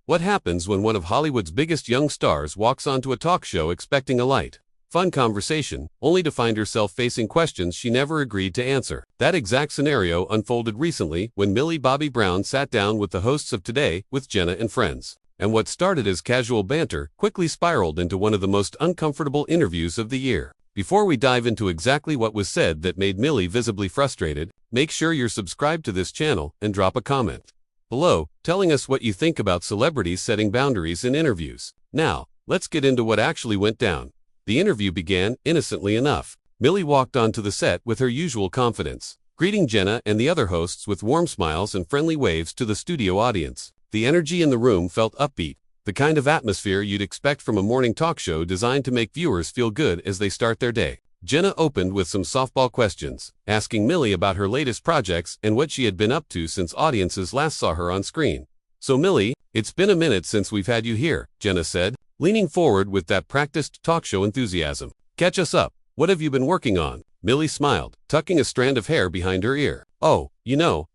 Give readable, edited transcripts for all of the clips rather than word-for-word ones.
What happens when one of Hollywood's biggest young stars walks onto a talk show expecting a light, fun conversation, only to find herself facing questions she never agreed to answer? That exact scenario unfolded recently when Millie Bobby Brown sat down with the hosts of Today With Jenna and Friends. And what started as casual banter quickly spiraled into one of the most uncomfortable interviews of the year. Before we dive into exactly what was said that made Millie visibly frustrated, make sure you're subscribed to this channel and drop a comment below, telling us what you think about celebrities setting boundaries in interviews. Now, let's get into what actually went down. The interview began innocently enough. Millie walked onto the set with her usual confidence, greeting Jenna and the other hosts with warm smiles and friendly waves to the studio audience. The energy in the room felt upbeat, the kind of atmosphere you'd expect from a morning talk show designed to make viewers feel good as they start their day. Jenna opened with some softball questions, asking Millie about her latest projects and what she had been up to since audiences last saw her on screen. "So Millie, it's been a minute since we've had you here," Jenna said, leaning forward with that practiced talk show enthusiasm. "Catch us up. What have you been working on?" Millie smiled, tucking a strand of hair behind her ear. "Oh,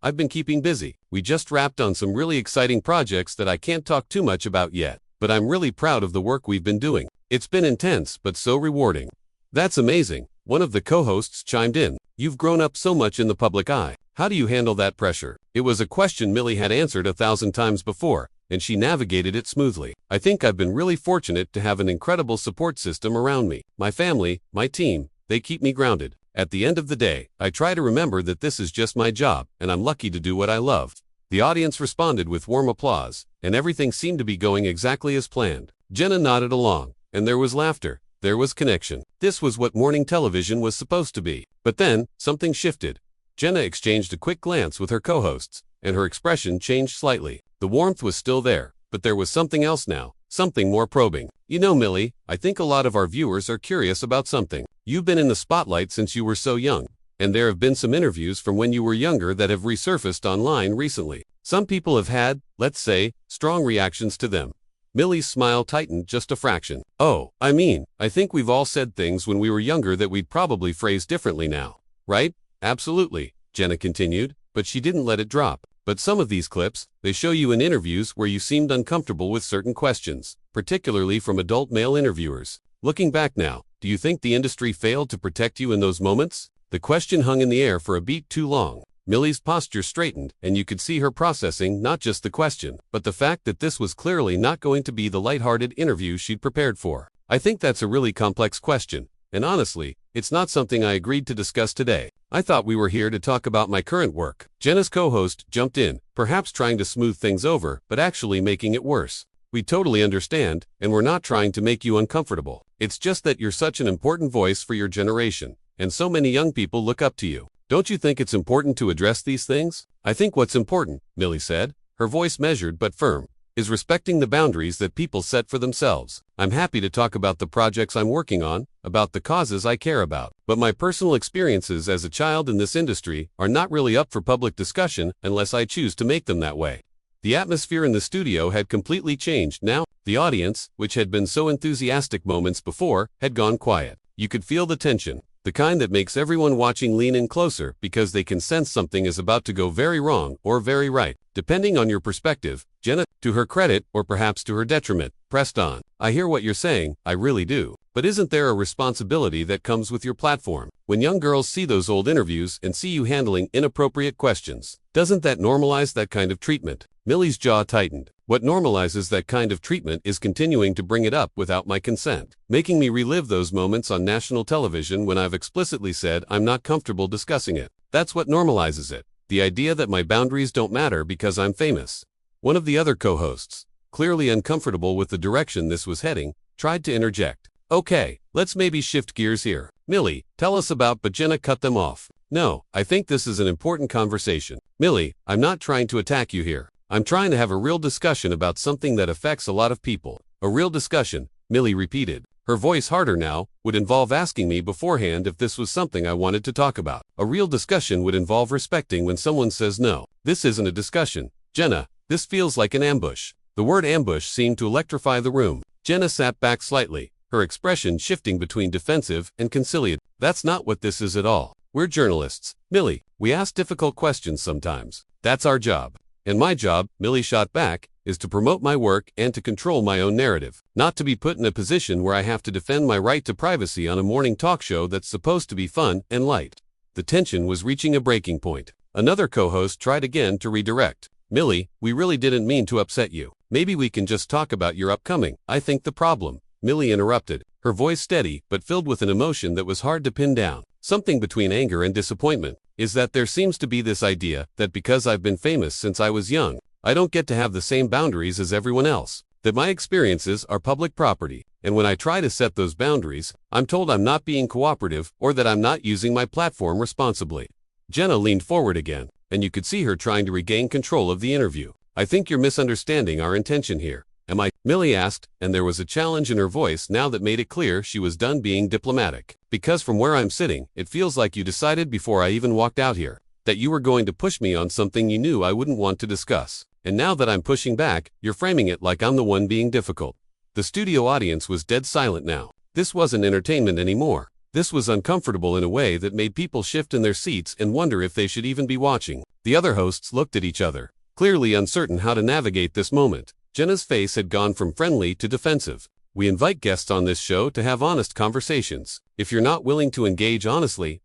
I've been keeping busy. We just wrapped on some really exciting projects that I can't talk too much about yet, but I'm really proud of the work we've been doing. It's been intense but so rewarding." "That's amazing," one of the co-hosts chimed in. "You've grown up so much in the public eye. How do you handle that pressure?" It was a question Millie had answered 1,000 times before, and she navigated it smoothly. "I think I've been really fortunate to have an incredible support system around me. My family, my team, they keep me grounded. At the end of the day, I try to remember that this is just my job, and I'm lucky to do what I love." The audience responded with warm applause, and everything seemed to be going exactly as planned. Jenna nodded along, and there was laughter. There was connection. This was what morning television was supposed to be. But then, something shifted. Jenna exchanged a quick glance with her co-hosts, and her expression changed slightly. The warmth was still there, but there was something else now, something more probing. "Millie, I think a lot of our viewers are curious about something. You've been in the spotlight since you were so young, and there have been some interviews from when you were younger that have resurfaced online recently. Some people have had, let's say, strong reactions to them." Millie's smile tightened just a fraction. "Oh, I think we've all said things when we were younger that we'd probably phrase differently now, right?" "Absolutely," Jenna continued, but she didn't let it drop. "But some of these clips, they show you in interviews where you seemed uncomfortable with certain questions, particularly from adult male interviewers. Looking back now, do you think the industry failed to protect you in those moments?" The question hung in the air for a beat too long. Millie's posture straightened, and you could see her processing not just the question, but the fact that this was clearly not going to be the lighthearted interview she'd prepared for. "I think that's a really complex question, and honestly, it's not something I agreed to discuss today. I thought we were here to talk about my current work." Jenna's co-host jumped in, perhaps trying to smooth things over, but actually making it worse. "We totally understand, and we're not trying to make you uncomfortable. It's just that you're such an important voice for your generation, and so many young people look up to you. Don't you think it's important to address these things?" "I think what's important," Millie said, her voice measured but firm, "is respecting the boundaries that people set for themselves. I'm happy to talk about the projects I'm working on, about the causes I care about, but my personal experiences as a child in this industry are not really up for public discussion unless I choose to make them that way." The atmosphere in the studio had completely changed now. The audience, which had been so enthusiastic moments before, had gone quiet. You could feel the tension, the kind that makes everyone watching lean in closer because they can sense something is about to go very wrong or very right, depending on your perspective. Jenna, to her credit or perhaps to her detriment, pressed on. "I hear what you're saying, I really do. But isn't there a responsibility that comes with your platform? When young girls see those old interviews and see you handling inappropriate questions, doesn't that normalize that kind of treatment?" Millie's jaw tightened. "What normalizes that kind of treatment is continuing to bring it up without my consent, making me relive those moments on national television when I've explicitly said I'm not comfortable discussing it. That's what normalizes it. The idea that my boundaries don't matter because I'm famous." One of the other co-hosts, clearly uncomfortable with the direction this was heading, tried to interject. "Okay, let's maybe shift gears here. Millie, tell us about," but Jenna cut them off. "No, I think this is an important conversation. Millie, I'm not trying to attack you here. I'm trying to have a real discussion about something that affects a lot of people." "A real discussion," Millie repeated, her voice harder now, "would involve asking me beforehand if this was something I wanted to talk about. A real discussion would involve respecting when someone says no. This isn't a discussion. Jenna, this feels like an ambush." The word ambush seemed to electrify the room. Jenna sat back slightly, her expression shifting between defensive and conciliatory. "That's not what this is at all. We're journalists, Millie. We ask difficult questions sometimes. That's our job." "And my job," Millie shot back, is to promote my work and to control my own narrative, not to be put in a position where I have to defend my right to privacy on a morning talk show that's supposed to be fun and light. The tension was reaching a breaking point. Another co-host tried again to redirect. Millie, we really didn't mean to upset you. Maybe we can just talk about your upcoming. I think the problem. Millie interrupted, her voice steady but filled with an emotion that was hard to pin down. Something between anger and disappointment. Is that there seems to be this idea that because I've been famous since I was young, I don't get to have the same boundaries as everyone else. That my experiences are public property, and when I try to set those boundaries, I'm told I'm not being cooperative or that I'm not using my platform responsibly. Jenna leaned forward again, and you could see her trying to regain control of the interview. I think you're misunderstanding our intention here. Am I? Millie asked, and there was a challenge in her voice now that made it clear she was done being diplomatic. Because from where I'm sitting, it feels like you decided before I even walked out here that you were going to push me on something you knew I wouldn't want to discuss. And now that I'm pushing back, you're framing it like I'm the one being difficult. The studio audience was dead silent now. This wasn't entertainment anymore. This was uncomfortable in a way that made people shift in their seats and wonder if they should even be watching. The other hosts looked at each other, clearly uncertain how to navigate this moment. Jenna's face had gone from friendly to defensive. We invite guests on this show to have honest conversations. If you're not willing to engage honestly,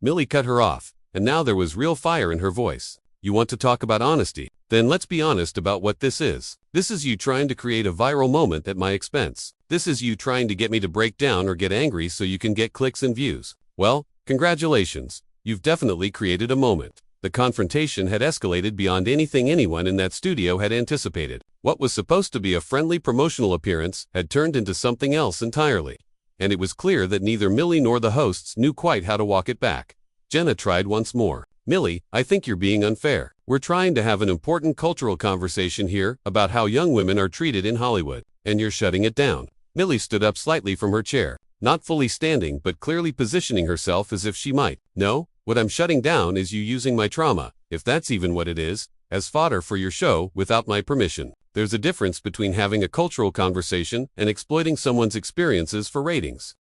Millie cut her off, and now there was real fire in her voice. You want to talk about honesty? Then let's be honest about what this is. This is you trying to create a viral moment at my expense. This is you trying to get me to break down or get angry so you can get clicks and views. Well, congratulations. You've definitely created a moment. The confrontation had escalated beyond anything anyone in that studio had anticipated. What was supposed to be a friendly promotional appearance had turned into something else entirely. And it was clear that neither Millie nor the hosts knew quite how to walk it back. Jenna tried once more. Millie, I think you're being unfair. We're trying to have an important cultural conversation here about how young women are treated in Hollywood, and you're shutting it down. Millie stood up slightly from her chair, not fully standing but clearly positioning herself as if she might. No, what I'm shutting down is you using my trauma, if that's even what it is, as fodder for your show without my permission. There's a difference between having a cultural conversation and exploiting someone's experiences for ratings.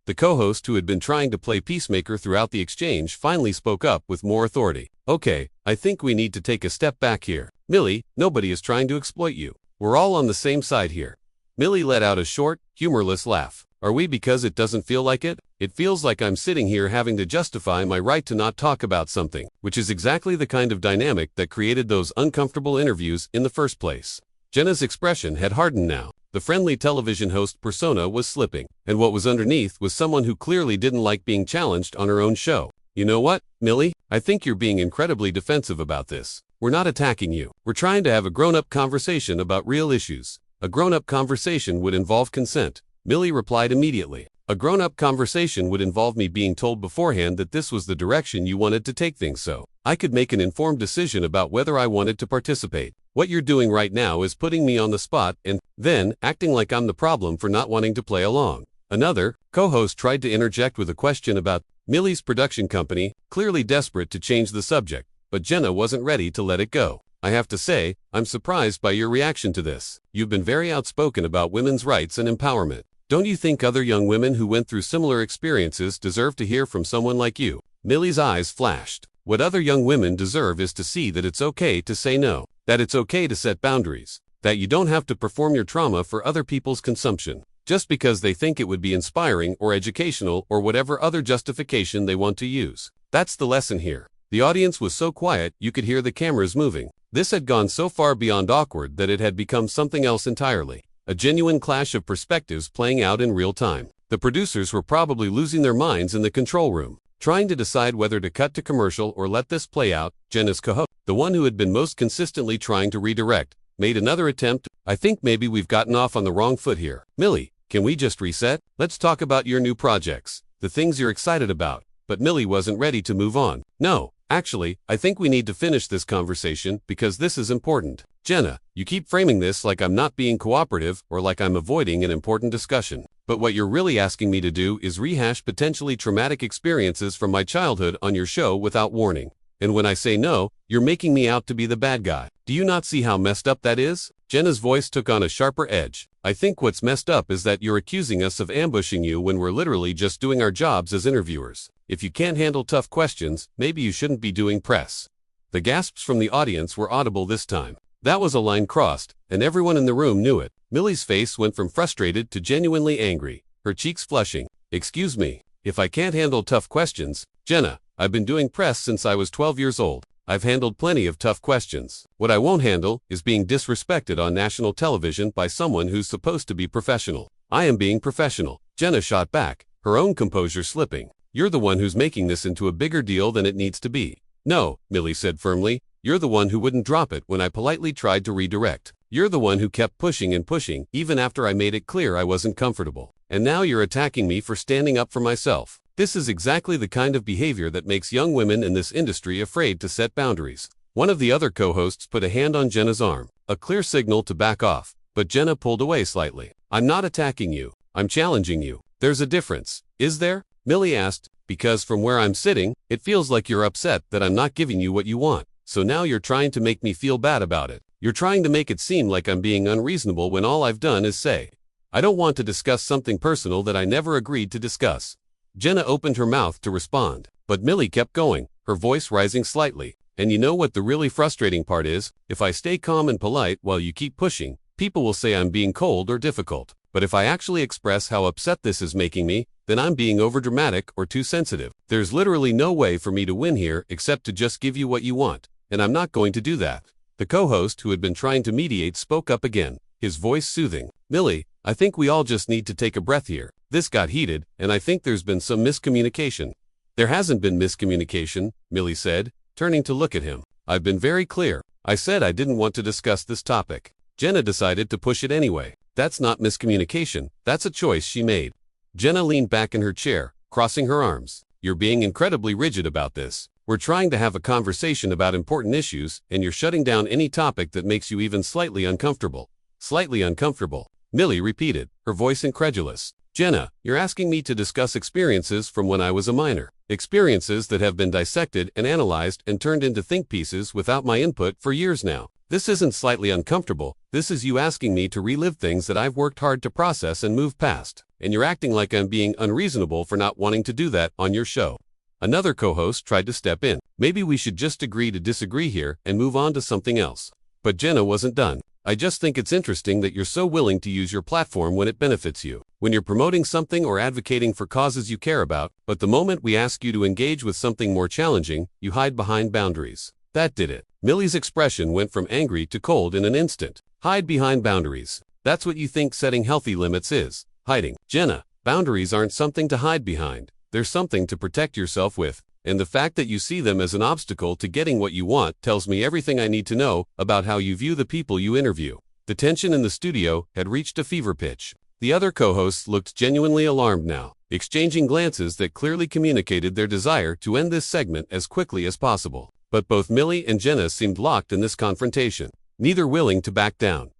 The co-host who had been trying to play peacemaker throughout the exchange finally spoke up with more authority. Okay, I think we need to take a step back here. Millie, nobody is trying to exploit you. We're all on the same side here. Millie let out a short, humorless laugh. Are we? Because it doesn't feel like it? It feels like I'm sitting here having to justify my right to not talk about something, which is exactly the kind of dynamic that created those uncomfortable interviews in the first place. Jenna's expression had hardened now. The friendly television host persona was slipping, and what was underneath was someone who clearly didn't like being challenged on her own show. You know what, Millie? I think you're being incredibly defensive about this. We're not attacking you. We're trying to have a grown-up conversation about real issues. A grown-up conversation would involve consent. Millie replied immediately. A grown-up conversation would involve me being told beforehand that this was the direction you wanted to take things so I could make an informed decision about whether I wanted to participate. What you're doing right now is putting me on the spot and then acting like I'm the problem for not wanting to play along. Another co-host tried to interject with a question about Millie's production company, clearly desperate to change the subject, but Jenna wasn't ready to let it go. I have to say, I'm surprised by your reaction to this. You've been very outspoken about women's rights and empowerment. Don't you think other young women who went through similar experiences deserve to hear from someone like you? Millie's eyes flashed. What other young women deserve is to see that it's okay to say no, that it's okay to set boundaries, that you don't have to perform your trauma for other people's consumption, just because they think it would be inspiring or educational or whatever other justification they want to use. That's the lesson here. The audience was so quiet you could hear the cameras moving. This had gone so far beyond awkward that it had become something else entirely. A genuine clash of perspectives playing out in real time. The producers were probably losing their minds in the control room, trying to decide whether to cut to commercial or let this play out. Jenna's co-host, the one who had been most consistently trying to redirect, made another attempt. I think maybe we've gotten off on the wrong foot here. Millie, can we just reset? Let's talk about your new projects, the things you're excited about. But Millie wasn't ready to move on. No, actually, I think we need to finish this conversation because this is important. Jenna, you keep framing this like I'm not being cooperative or like I'm avoiding an important discussion. But what you're really asking me to do is rehash potentially traumatic experiences from my childhood on your show without warning. And when I say no, you're making me out to be the bad guy. Do you not see how messed up that is? Jenna's voice took on a sharper edge. I think what's messed up is that you're accusing us of ambushing you when we're literally just doing our jobs as interviewers. If you can't handle tough questions, maybe you shouldn't be doing press. The gasps from the audience were audible this time. That was a line crossed, and everyone in the room knew it. Millie's face went from frustrated to genuinely angry, her cheeks flushing. Excuse me, if I can't handle tough questions, Jenna, I've been doing press since I was 12 years old. I've handled plenty of tough questions. What I won't handle is being disrespected on national television by someone who's supposed to be professional. I am being professional, Jenna shot back, her own composure slipping. You're the one who's making this into a bigger deal than it needs to be. No, Millie said firmly, you're the one who wouldn't drop it when I politely tried to redirect. You're the one who kept pushing and pushing, even after I made it clear I wasn't comfortable. And now you're attacking me for standing up for myself. This is exactly the kind of behavior that makes young women in this industry afraid to set boundaries. One of the other co-hosts put a hand on Jenna's arm, a clear signal to back off, but Jenna pulled away slightly. I'm not attacking you. I'm challenging you. There's a difference, is there? Millie asked, because from where I'm sitting, it feels like you're upset that I'm not giving you what you want. So now you're trying to make me feel bad about it. You're trying to make it seem like I'm being unreasonable when all I've done is say, I don't want to discuss something personal that I never agreed to discuss. Jenna opened her mouth to respond, but Millie kept going, her voice rising slightly. And you know what the really frustrating part is? If I stay calm and polite while you keep pushing, people will say I'm being cold or difficult. But if I actually express how upset this is making me, then I'm being overdramatic or too sensitive. There's literally no way for me to win here except to just give you what you want, and I'm not going to do that. The co-host who had been trying to mediate spoke up again, his voice soothing. Millie, I think we all just need to take a breath here. This got heated, and I think there's been some miscommunication. There hasn't been miscommunication, Millie said, turning to look at him. I've been very clear. I said I didn't want to discuss this topic. Jenna decided to push it anyway. That's not miscommunication, that's a choice she made. Jenna leaned back in her chair, crossing her arms. You're being incredibly rigid about this. We're trying to have a conversation about important issues, and you're shutting down any topic that makes you even slightly uncomfortable. Slightly uncomfortable, Millie repeated, her voice incredulous. Jenna, you're asking me to discuss experiences from when I was a minor. Experiences that have been dissected and analyzed and turned into think pieces without my input for years now. This isn't slightly uncomfortable, this is you asking me to relive things that I've worked hard to process and move past. And you're acting like I'm being unreasonable for not wanting to do that on your show. Another co-host tried to step in. Maybe we should just agree to disagree here and move on to something else. But Jenna wasn't done. I just think it's interesting that you're so willing to use your platform when it benefits you. When you're promoting something or advocating for causes you care about, but the moment we ask you to engage with something more challenging, you hide behind boundaries. That did it. Millie's expression went from angry to cold in an instant. Hide behind boundaries. That's what you think setting healthy limits is. Hiding. Jenna, boundaries aren't something to hide behind. They're something to protect yourself with. And the fact that you see them as an obstacle to getting what you want tells me everything I need to know about how you view the people you interview. The tension in the studio had reached a fever pitch. The other co-hosts looked genuinely alarmed now, exchanging glances that clearly communicated their desire to end this segment as quickly as possible. But both Millie and Jenna seemed locked in this confrontation, neither willing to back down.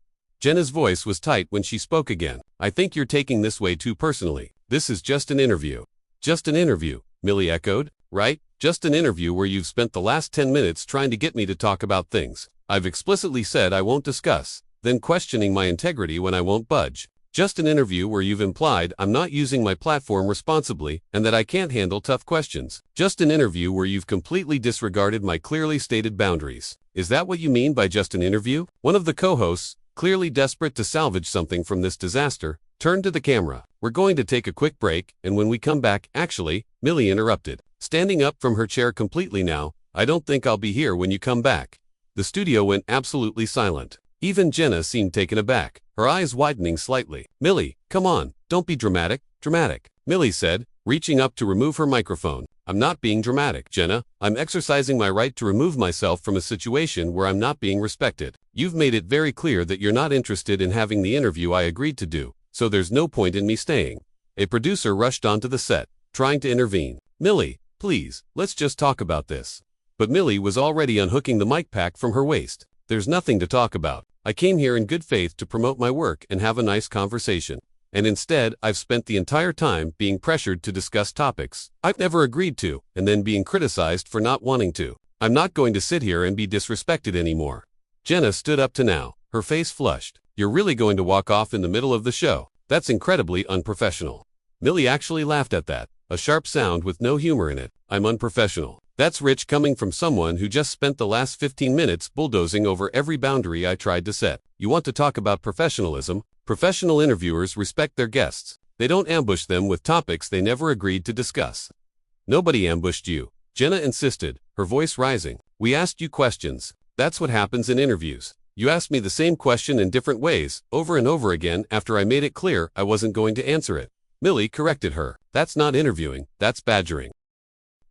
Jenna's voice was tight when she spoke again. I think you're taking this way too personally. This is just an interview. Just an interview, Millie echoed. Right? Just an interview where you've spent the last 10 minutes trying to get me to talk about things I've explicitly said I won't discuss, then questioning my integrity when I won't budge. Just an interview where you've implied I'm not using my platform responsibly and that I can't handle tough questions. Just an interview where you've completely disregarded my clearly stated boundaries. Is that what you mean by just an interview? One of the co-hosts, clearly desperate to salvage something from this disaster, turned to the camera. We're going to take a quick break, and when we come back, actually, Millie interrupted. Standing up from her chair completely now, I don't think I'll be here when you come back. The studio went absolutely silent. Even Jenna seemed taken aback, her eyes widening slightly. Millie, come on, don't be dramatic. Dramatic, Millie said, reaching up to remove her microphone. I'm not being dramatic, Jenna. I'm exercising my right to remove myself from a situation where I'm not being respected. You've made it very clear that you're not interested in having the interview I agreed to do, so there's no point in me staying. A producer rushed onto the set, trying to intervene. Millie, please, let's just talk about this. But Millie was already unhooking the mic pack from her waist. There's nothing to talk about. I came here in good faith to promote my work and have a nice conversation. And instead, I've spent the entire time being pressured to discuss topics I've never agreed to, and then being criticized for not wanting to. I'm not going to sit here and be disrespected anymore. Jenna stood up to now, her face flushed. You're really going to walk off in the middle of the show? That's incredibly unprofessional. Millie actually laughed at that, a sharp sound with no humor in it. I'm unprofessional. That's rich coming from someone who just spent the last 15 minutes bulldozing over every boundary I tried to set. You want to talk about professionalism? Professional interviewers respect their guests. They don't ambush them with topics they never agreed to discuss. Nobody ambushed you, Jenna insisted, her voice rising. We asked you questions. That's what happens in interviews. You asked me the same question in different ways, over and over again after I made it clear I wasn't going to answer it. Millie corrected her. That's not interviewing, that's badgering.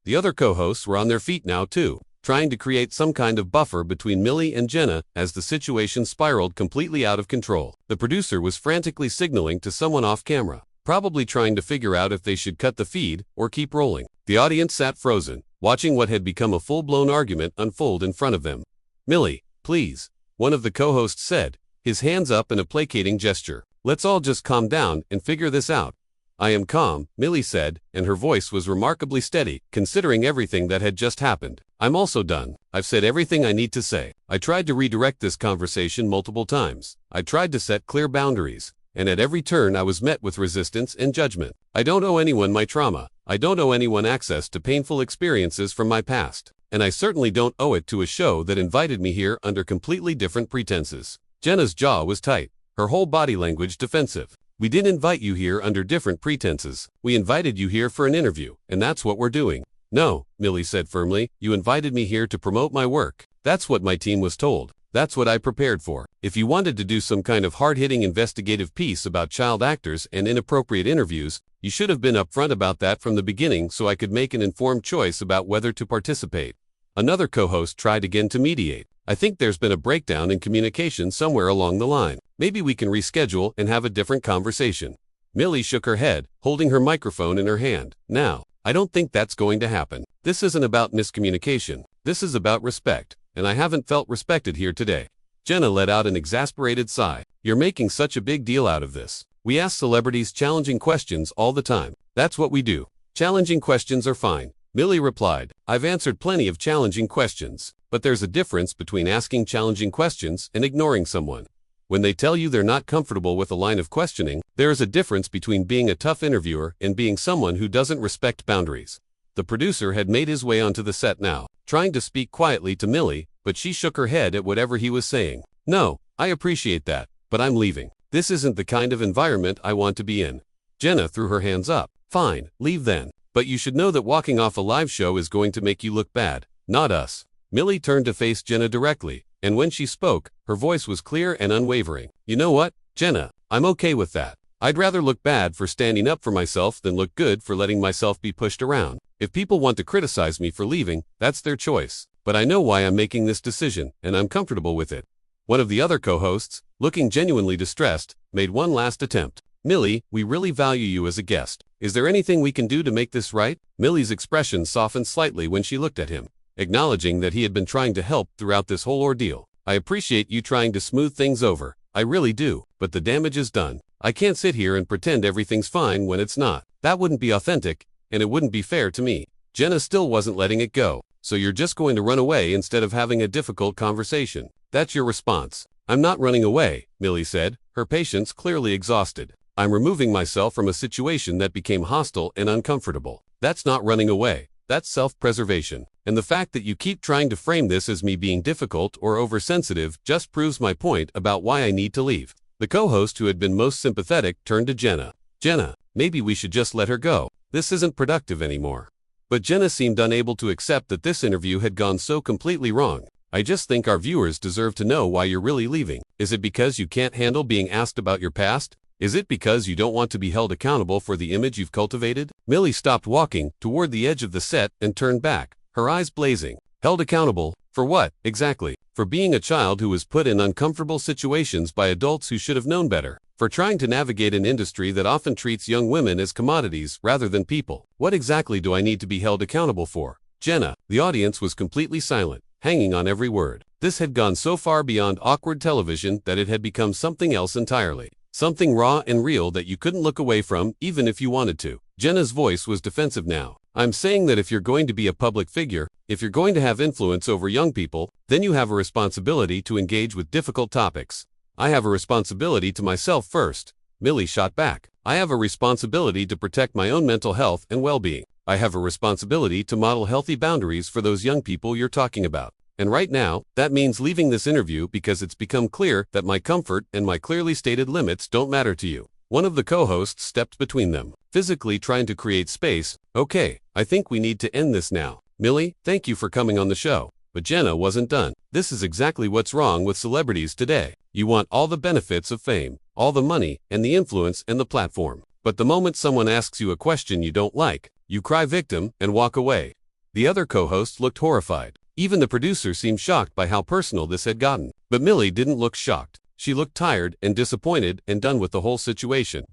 The other co-hosts were on their feet now too, trying to create some kind of buffer between Millie and Jenna as the situation spiraled completely out of control. The producer was frantically signaling to someone off camera, probably trying to figure out if they should cut the feed or keep rolling. The audience sat frozen, watching what had become a full-blown argument unfold in front of them. Millie, please, one of the co-hosts said, his hands up in a placating gesture. Let's all just calm down and figure this out. I am calm, Millie said, and her voice was remarkably steady, considering everything that had just happened. I'm also done. I've said everything I need to say. I tried to redirect this conversation multiple times. I tried to set clear boundaries, and at every turn I was met with resistance and judgment. I don't owe anyone my trauma. I don't owe anyone access to painful experiences from my past. And I certainly don't owe it to a show that invited me here under completely different pretenses. Jenna's jaw was tight, her whole body language defensive. We didn't invite you here under different pretenses. We invited you here for an interview, and that's what we're doing. No, Millie said firmly, you invited me here to promote my work. That's what my team was told. That's what I prepared for. If you wanted to do some kind of hard-hitting investigative piece about child actors and inappropriate interviews, you should have been upfront about that from the beginning so I could make an informed choice about whether to participate. Another co-host tried again to mediate. I think there's been a breakdown in communication somewhere along the line. Maybe we can reschedule and have a different conversation. Millie shook her head, holding her microphone in her hand. Now, I don't think that's going to happen. This isn't about miscommunication. This is about respect, and I haven't felt respected here today. Jenna let out an exasperated sigh. You're making such a big deal out of this. We ask celebrities challenging questions all the time. That's what we do. Challenging questions are fine. Millie replied, I've answered plenty of challenging questions, but there's a difference between asking challenging questions and ignoring someone. When they tell you they're not comfortable with a line of questioning, there is a difference between being a tough interviewer and being someone who doesn't respect boundaries. The producer had made his way onto the set now, trying to speak quietly to Millie, but she shook her head at whatever he was saying. No, I appreciate that, but I'm leaving. This isn't the kind of environment I want to be in. Jenna threw her hands up. Fine, leave then. But you should know that walking off a live show is going to make you look bad, not us. Millie turned to face Jenna directly, and when she spoke, her voice was clear and unwavering. You know what, Jenna, I'm okay with that. I'd rather look bad for standing up for myself than look good for letting myself be pushed around. If people want to criticize me for leaving, that's their choice. But I know why I'm making this decision, and I'm comfortable with it. One of the other co-hosts, looking genuinely distressed, made one last attempt. Millie, we really value you as a guest. Is there anything we can do to make this right? Millie's expression softened slightly when she looked at him, acknowledging that he had been trying to help throughout this whole ordeal. I appreciate you trying to smooth things over. I really do, but the damage is done. I can't sit here and pretend everything's fine when it's not. That wouldn't be authentic, and it wouldn't be fair to me. Jenna still wasn't letting it go. So you're just going to run away instead of having a difficult conversation. That's your response. I'm not running away, Millie said, her patience clearly exhausted. I'm removing myself from a situation that became hostile and uncomfortable. That's not running away. That's self-preservation. And the fact that you keep trying to frame this as me being difficult or oversensitive just proves my point about why I need to leave. The co-host who had been most sympathetic turned to Jenna. Jenna, maybe we should just let her go. This isn't productive anymore. But Jenna seemed unable to accept that this interview had gone so completely wrong. I just think our viewers deserve to know why you're really leaving. Is it because you can't handle being asked about your past? Is it because you don't want to be held accountable for the image you've cultivated? Millie stopped walking toward the edge of the set and turned back, her eyes blazing. Held accountable? For what, exactly? For being a child who was put in uncomfortable situations by adults who should have known better. For trying to navigate an industry that often treats young women as commodities rather than people. What exactly do I need to be held accountable for? Jenna, the audience was completely silent, hanging on every word. This had gone so far beyond awkward television that it had become something else entirely. Something raw and real that you couldn't look away from even if you wanted to. Jenna's voice was defensive now. I'm saying that if you're going to be a public figure, if you're going to have influence over young people, then you have a responsibility to engage with difficult topics. I have a responsibility to myself first. Millie shot back. I have a responsibility to protect my own mental health and well-being. I have a responsibility to model healthy boundaries for those young people you're talking about. And right now, that means leaving this interview because it's become clear that my comfort and my clearly stated limits don't matter to you." One of the co-hosts stepped between them, physically trying to create space. "Okay, I think we need to end this now. Millie, thank you for coming on the show." But Jenna wasn't done. "This is exactly what's wrong with celebrities today. You want all the benefits of fame, all the money, and the influence and the platform. But the moment someone asks you a question you don't like, you cry victim and walk away." The other co-host looked horrified. Even the producer seemed shocked by how personal this had gotten. But Millie didn't look shocked. She looked tired and disappointed and done with the whole situation.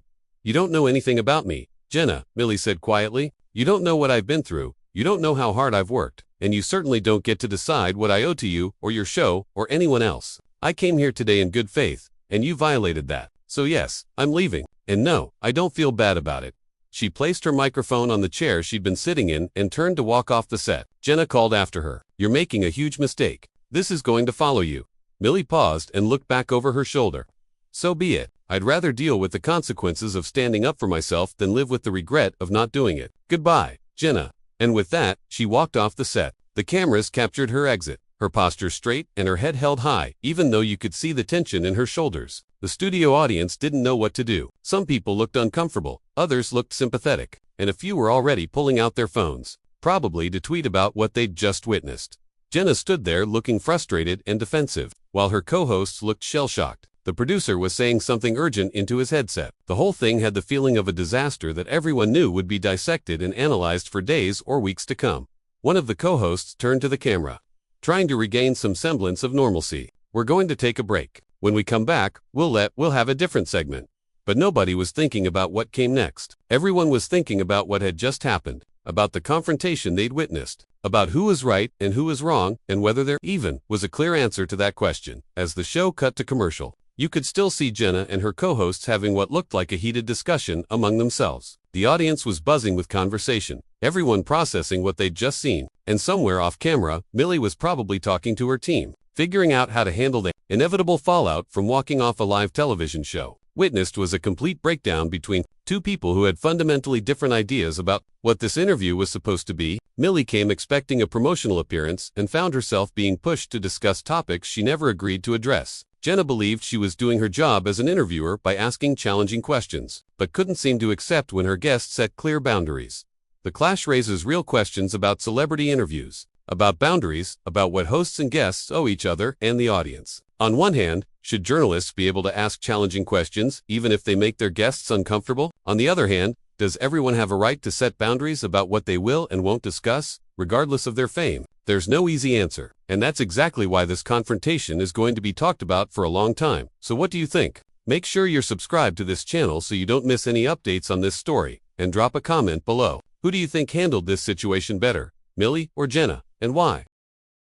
"You don't know anything about me, Jenna," Millie said quietly. "You don't know what I've been through. You don't know how hard I've worked. And you certainly don't get to decide what I owe to you or your show or anyone else. I came here today in good faith, and you violated that. So yes, I'm leaving. And no, I don't feel bad about it." She placed her microphone on the chair she'd been sitting in and turned to walk off the set. Jenna called after her, "You're making a huge mistake. This is going to follow you." Millie paused and looked back over her shoulder. "So be it. I'd rather deal with the consequences of standing up for myself than live with the regret of not doing it. Goodbye, Jenna." And with that, she walked off the set. The cameras captured her exit, her posture straight and her head held high, even though you could see the tension in her shoulders. The studio audience didn't know what to do. Some people looked uncomfortable, others looked sympathetic, and a few were already pulling out their phones, probably to tweet about what they'd just witnessed. Jenna stood there looking frustrated and defensive, while her co-hosts looked shell-shocked. The producer was saying something urgent into his headset. The whole thing had the feeling of a disaster that everyone knew would be dissected and analyzed for days or weeks to come. One of the co-hosts turned to the camera, trying to regain some semblance of normalcy. "We're going to take a break. When we come back, we'll have a different segment." But nobody was thinking about what came next. Everyone was thinking about what had just happened, about the confrontation they'd witnessed, about who was right and who was wrong, and whether there even was a clear answer to that question. As the show cut to commercial, you could still see Jenna and her co-hosts having what looked like a heated discussion among themselves. The audience was buzzing with conversation, everyone processing what they'd just seen, and somewhere off camera, Millie was probably talking to her team, figuring out how to handle the inevitable fallout from walking off a live television show. Witnessed was a complete breakdown between two people who had fundamentally different ideas about what this interview was supposed to be. Millie came expecting a promotional appearance and found herself being pushed to discuss topics she never agreed to address. Jenna believed she was doing her job as an interviewer by asking challenging questions, but couldn't seem to accept when her guests set clear boundaries. The clash raises real questions about celebrity interviews, about boundaries, about what hosts and guests owe each other and the audience. On one hand, should journalists be able to ask challenging questions even if they make their guests uncomfortable? On the other hand, does everyone have a right to set boundaries about what they will and won't discuss, regardless of their fame? There's no easy answer, and that's exactly why this confrontation is going to be talked about for a long time. So what do you think? Make sure you're subscribed to this channel so you don't miss any updates on this story, and drop a comment below. Who do you think handled this situation better, Millie or Jenna, and why?